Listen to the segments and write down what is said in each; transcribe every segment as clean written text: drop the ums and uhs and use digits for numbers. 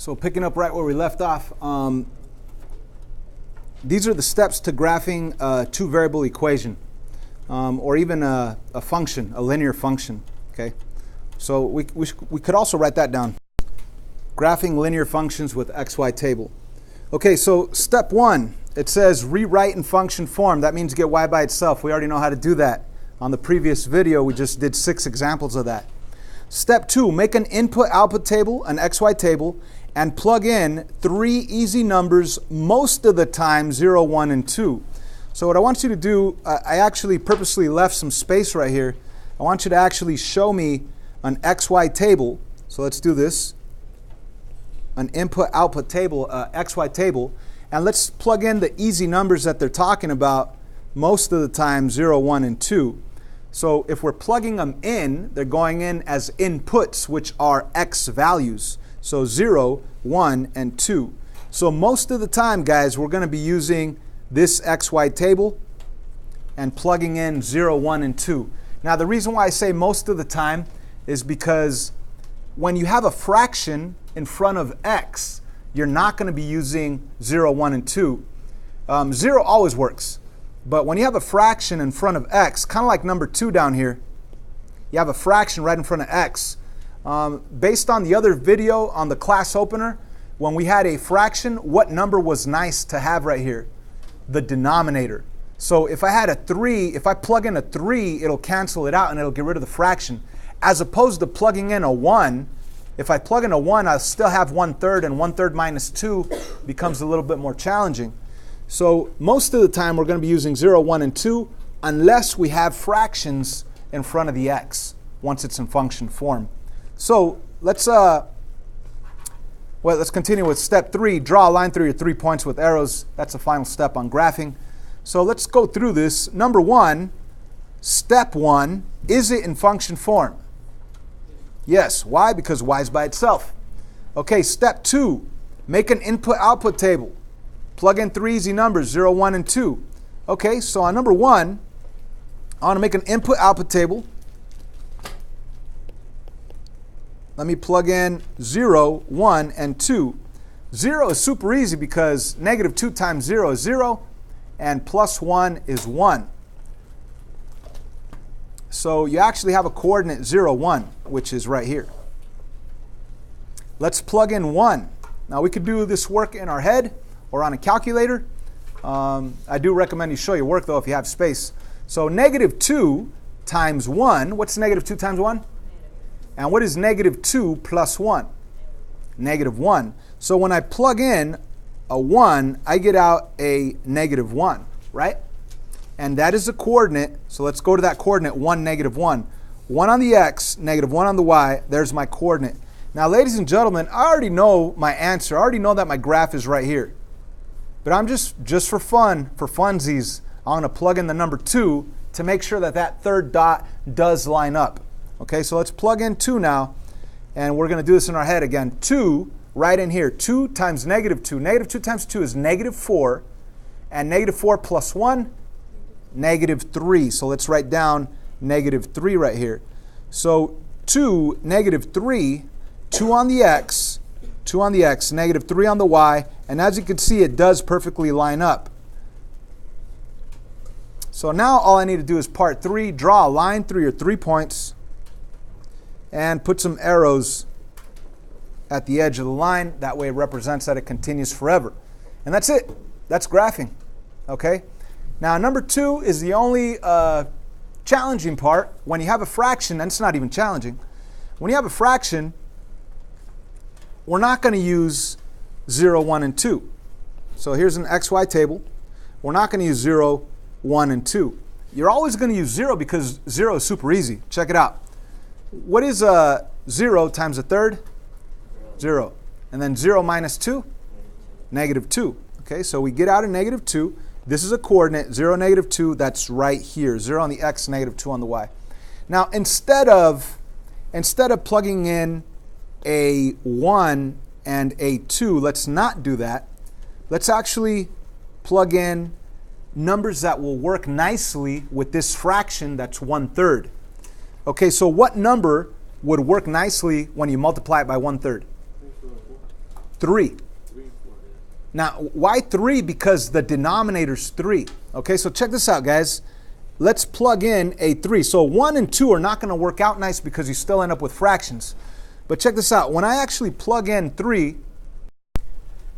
So picking up right where we left off, these are the steps to graphing a two-variable equation, or even a function, a linear function. Okay, so we could also write that down. Graphing linear functions with XY table. Okay, so step one, it says rewrite in function form. That means get y by itself. We already know how to do that. On the previous video, we just did 6 examples of that. Step 2, make an input-output table, an XY table, and plug in 3 easy numbers, most of the time 0, 1, and 2. So what I want you to do, I actually purposely left some space right here. I want you to actually show me an XY table. So let's do this. An input-output table, XY table, and let's plug in the easy numbers that they're talking about, most of the time 0, 1, and 2. So if we're plugging them in, they're going in as inputs, which are X values. So 0, 1, and 2. So most of the time, guys, we're going to be using this XY table and plugging in 0, 1, and 2. Now the reason why I say most of the time is because when you have a fraction in front of X, you're not going to be using 0, 1, and 2. 0 always works. But when you have a fraction in front of X, kind of like number 2 down here, you have a fraction right in front of X. Based on the other video on the class opener, when we had a fraction, what number was nice to have right here? The denominator. So if I had a 3, if I plug in a 3, it'll cancel it out and it'll get rid of the fraction. As opposed to plugging in a 1, if I plug in a 1, I'll still have 1/3, and 1/3 minus 2 becomes a little bit more challenging. So most of the time we're going to be using 0, 1, and 2 unless we have fractions in front of the X once it's in function form. So let's continue with step 3. Draw a line through your 3 points with arrows. That's the final step on graphing. So let's go through this. Number 1, step 1, is it in function form? Yes. Why? Because y is by itself. Okay, step 2, make an input-output table. Plug in 3 easy numbers, 0, 1, and 2. Okay, so on number 1, I want to make an input-output table. Let me plug in 0, 1, and 2. 0 is super easy because negative 2 times 0 is 0, and plus 1 is 1. So you actually have a coordinate 0, 1, which is right here. Let's plug in 1. Now we could do this work in our head or on a calculator. I do recommend you show your work though if you have space. So negative 2 times 1, what's negative 2 times 1? And what is negative 2 plus 1? Negative 1. So when I plug in a 1, I get out a negative 1, right? And that is a coordinate. So let's go to that coordinate, 1, negative 1. 1 on the X, negative 1 on the Y. There's my coordinate. Now, ladies and gentlemen, I already know my answer. I already know that my graph is right here. But I'm just for fun, for funsies, I'm going to plug in the number 2 to make sure that that third dot does line up. Okay, so let's plug in 2 now, and we're going to do this in our head again. 2 right in here. 2 times negative 2. Negative 2 times 2 is negative 4, and negative 4 plus 1, negative 3. So let's write down negative 3 right here. So 2, negative 3, 2 on the X, 2 on the X, negative 3 on the Y, and as you can see, it does perfectly line up. So now all I need to do is part 3, draw a line through your 3 points, and put some arrows at the edge of the line. That way it represents that it continues forever. And that's it. That's graphing. Okay? Now number 2 is the only challenging part. When you have a fraction, and it's not even challenging. When you have a fraction, we're not going to use 0, 1, and 2. So here's an XY table. We're not going to use 0, 1, and 2. You're always going to use 0 because 0 is super easy. Check it out. What is 0 times a third? 0. And then 0 minus 2? Negative 2. Okay, so we get out a negative 2. This is a coordinate, 0, negative 2. That's right here. 0 on the X, negative 2 on the Y. Now, instead of plugging in a 1 and a 2, let's not do that. Let's actually plug in numbers that will work nicely with this fraction that's 1/3. Okay, so what number would work nicely when you multiply it by 1/3? 3. Now, why 3? Because the denominator's 3. Okay, so check this out, guys. Let's plug in a 3. So 1 and 2 are not going to work out nice because you still end up with fractions. But check this out. When I actually plug in 3,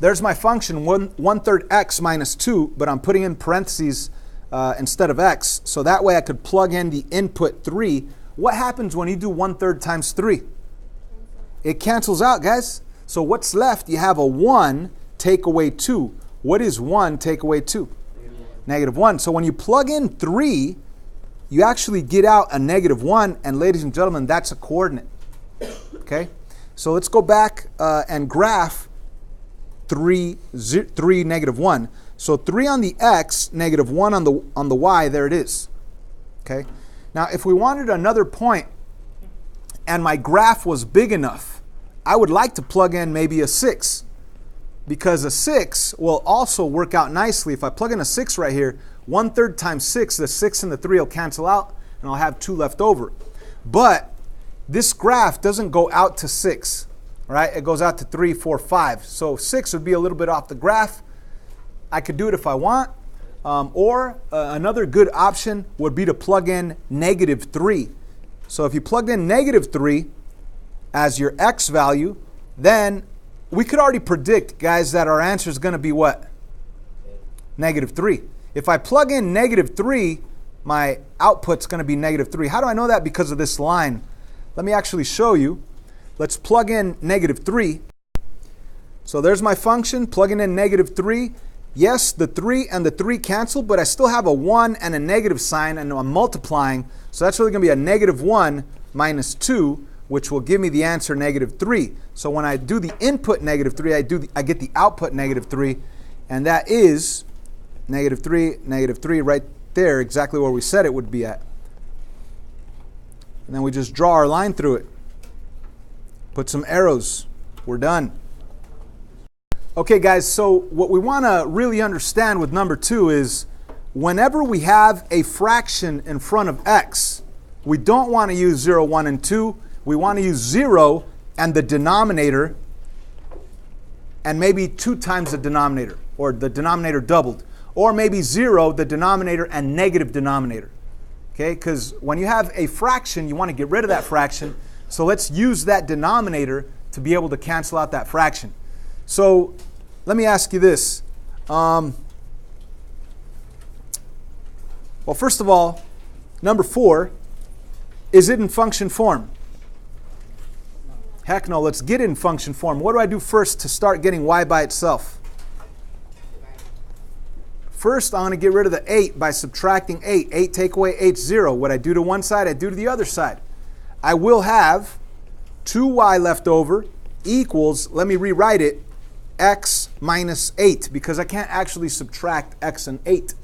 there's my function, 1/3 x minus 2, but I'm putting in parentheses instead of x. So that way I could plug in the input 3. What happens when you do 1/3 times 3? It cancels out, guys. So what's left? You have a 1 take away 2. What is 1 take away 2? -1. So when you plug in 3, you actually get out a -1. And ladies and gentlemen, that's a coordinate. Okay? So let's go back and graph 3, -1. So 3 on the x, -1 on the y, there it is. Okay? Now if we wanted another point and my graph was big enough, I would like to plug in maybe a 6, because a 6 will also work out nicely. If I plug in a 6 right here, 1/3 times 6, the 6 and the 3 will cancel out and I'll have 2 left over. But this graph doesn't go out to 6. Right? It goes out to 3, 4, 5. So 6 would be a little bit off the graph. I could do it if I want. Or another good option would be to plug in -3. So if you plugged in -3 as your x value, then we could already predict, guys, that our answer is going to be what? -3. If I plug in -3, my output's going to be -3. How do I know that? Because of this line. Let me actually show you. Let's plug in -3. So there's my function, plugging in -3. Yes, the 3 and the 3 cancel, but I still have a 1 and a negative sign, and I'm multiplying. So that's really going to be a -1 minus 2, which will give me the answer -3. So when I do the input -3, I get the output -3, and that is -3 right there, exactly where we said it would be at. And then we just draw our line through it. Put some arrows. We're done. Okay, guys, so what we want to really understand with number 2 is whenever we have a fraction in front of x, we don't want to use 0, 1, and 2. We want to use 0 and the denominator, and maybe 2 times the denominator, or the denominator doubled. Or maybe 0, the denominator, and negative denominator. Okay, because when you have a fraction, you want to get rid of that fraction. So let's use that denominator to be able to cancel out that fraction. So let me ask you this. Well, first of all, number 4, is it in function form? Heck no, let's get it in function form. What do I do first to start getting y by itself? First, I'm going to get rid of the 8 by subtracting 8. 8 take away 8 is 0. What I do to one side, I do to the other side. I will have 2y left over equals, let me rewrite it, x minus 8, because I can't actually subtract x and 8.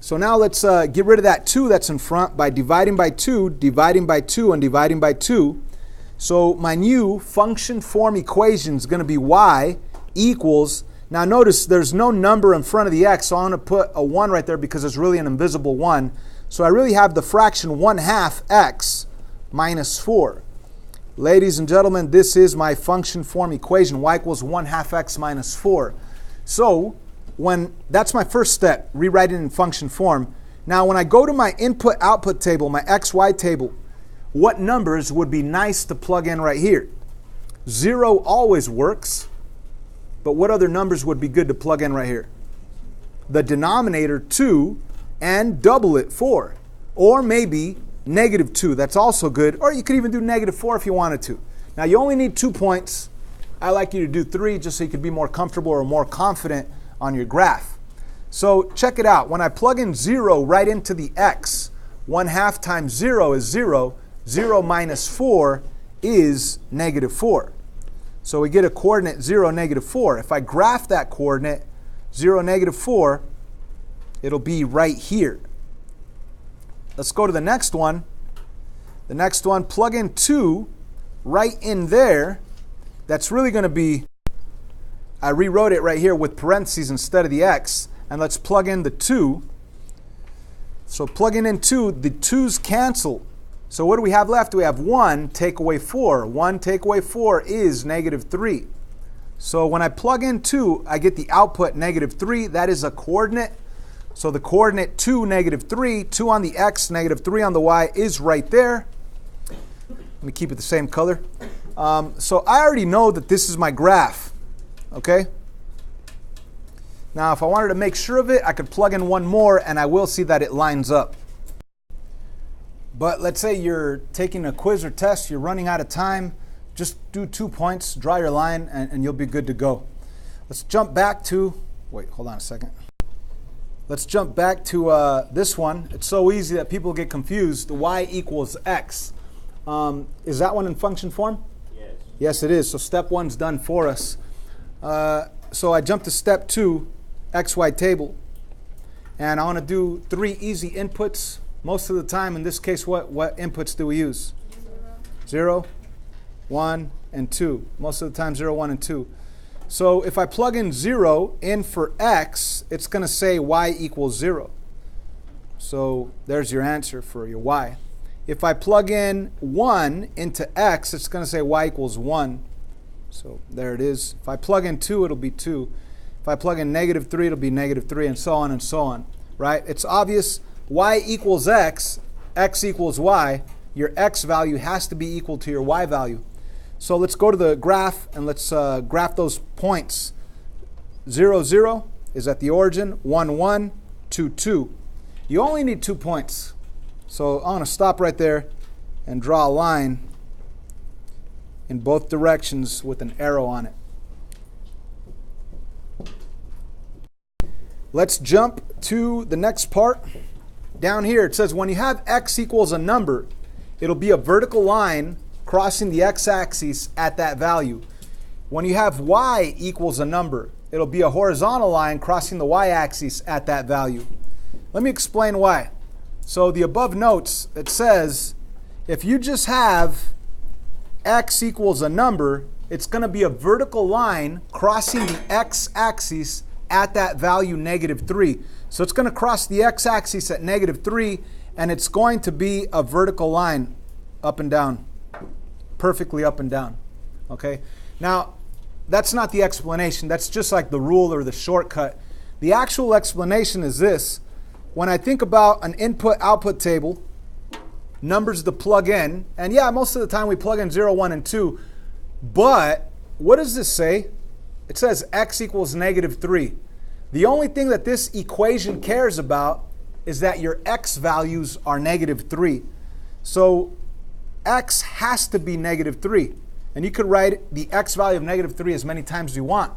So now let's get rid of that 2 that's in front by dividing by 2, dividing by 2, and dividing by 2. So my new function form equation is going to be y equals, now notice there's no number in front of the x, so I'm going to put a 1 right there because it's really an invisible 1. So I really have the fraction 1/2 x minus 4. Ladies and gentlemen, this is my function form equation, y equals 1/2 x minus 4. So that's my first step, rewrite it in function form. Now when I go to my input-output table, my x-y table, what numbers would be nice to plug in right here? 0 always works, but what other numbers would be good to plug in right here? The denominator 2 and double it 4, or maybe -2, that's also good, or you could even do -4 if you wanted to. Now you only need 2 points. I like you to do 3 just so you could be more comfortable or more confident on your graph. So check it out. When I plug in 0 right into the x, 1/2 times 0 is 0. 0 minus 4 is -4. So we get a coordinate 0, -4. If I graph that coordinate, 0, -4, it'll be right here. Let's go to the next one. The next one, plug in 2 right in there. That's really going to be, I rewrote it right here with parentheses instead of the x. And let's plug in the 2. So plugging in 2, the 2's cancel. So what do we have left? We have 1 take away 4. 1 take away 4 is -3. So when I plug in 2, I get the output -3. That is a coordinate. So the coordinate 2, -3, 2 on the x, -3 on the y is right there. Let me keep it the same color. So I already know that this is my graph, okay? Now if I wanted to make sure of it, I could plug in one more and I will see that it lines up. But let's say you're taking a quiz or test, you're running out of time, just do 2 points, draw your line, and you'll be good to go. Let's jump back to, wait, hold on a second. Let's jump back to this one. It's so easy that people get confused. The y equals x. Is that one in function form? Yes. Yes, it is. So step 1's done for us. So I jump to step 2, xy table. And I want to do 3 easy inputs. Most of the time, in this case, what inputs do we use? 0, 1, and 2. Most of the time, 0, 1, and 2. So if I plug in 0 in for x, it's going to say y equals 0. So there's your answer for your y. If I plug in 1 into x, it's going to say y equals 1. So there it is. If I plug in 2, it'll be 2. If I plug in -3, it'll be -3, and so on and so on. Right? It's obvious. Y equals x, x equals y. Your x value has to be equal to your y value. So let's go to the graph and let's graph those points. 0, 0 is at the origin. 1, 1, 2, 2. You only need 2 points. So I'm going to stop right there and draw a line in both directions with an arrow on it. Let's jump to the next part. Down here it says when you have x equals a number, it'll be a vertical line crossing the x-axis at that value. When you have y equals a number, it'll be a horizontal line crossing the y-axis at that value. Let me explain why. So the above notes, it says if you just have x equals a number, it's going to be a vertical line crossing the x-axis at that value -3. So it's going to cross the x-axis at -3, and it's going to be a vertical line up and down, perfectly up and down. Okay. Now, that's not the explanation. That's just like the rule or the shortcut. The actual explanation is this. When I think about an input-output table, numbers to plug in, and yeah, most of the time we plug in 0, 1, and 2, but what does this say? It says x equals -3. The only thing that this equation cares about is that your x values are -3. So x has to be -3. And you could write the x value of -3 as many times as you want.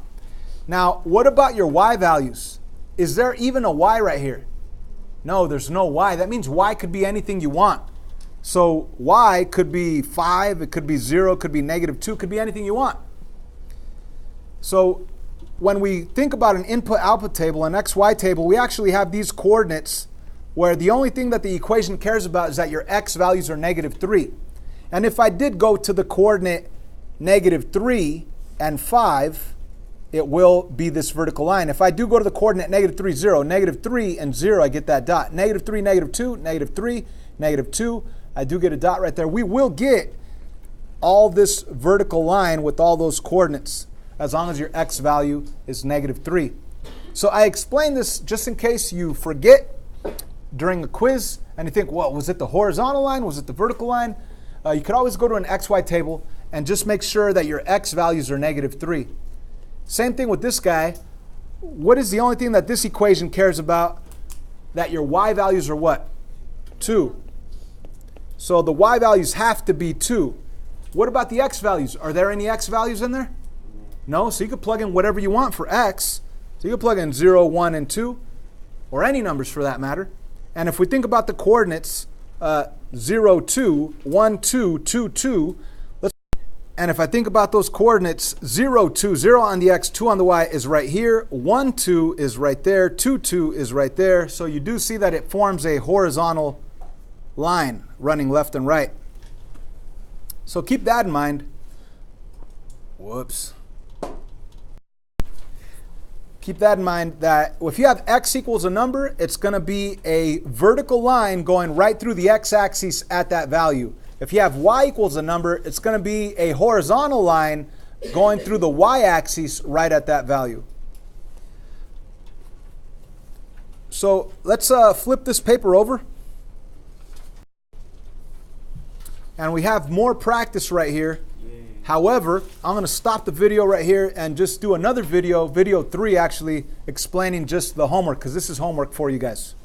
Now, what about your y values? Is there even a y right here? No, there's no y. That means y could be anything you want. So y could be 5, it could be 0, it could be -2, it could be anything you want. So when we think about an input-output table, an xy table, we actually have these coordinates where the only thing that the equation cares about is that your x values are -3. And if I did go to the coordinate -3 and 5, it will be this vertical line. If I do go to the coordinate -3, 0, -3 and 0, I get that dot. -3, -2, -3, -2, I do get a dot right there. We will get all this vertical line with all those coordinates as long as your x value is -3. So I explained this just in case you forget during a quiz and you think, well, was it the horizontal line? Was it the vertical line? You could always go to an xy table and just make sure that your x values are -3. Same thing with this guy. What is the only thing that this equation cares about? That your y values are what? 2. So the y values have to be 2. What about the x values? Are there any x values in there? No, so you could plug in whatever you want for x. So you could plug in 0, 1, and 2, or any numbers for that matter. And if we think about the coordinates, 0, 2, 1, 2, 2, 2, and if I think about those coordinates, 0, 2, 0 on the x, 2 on the y is right here, 1, 2 is right there, 2, 2 is right there. So you do see that it forms a horizontal line running left and right. So keep that in mind. Whoops. Keep that in mind that if you have x equals a number, it's going to be a vertical line going right through the x-axis at that value. If you have y equals a number, it's going to be a horizontal line going through the y-axis right at that value. So let's flip this paper over. And we have more practice right here. However, I'm going to stop the video right here and just do another video, video 3 actually, explaining just the homework, because this is homework for you guys.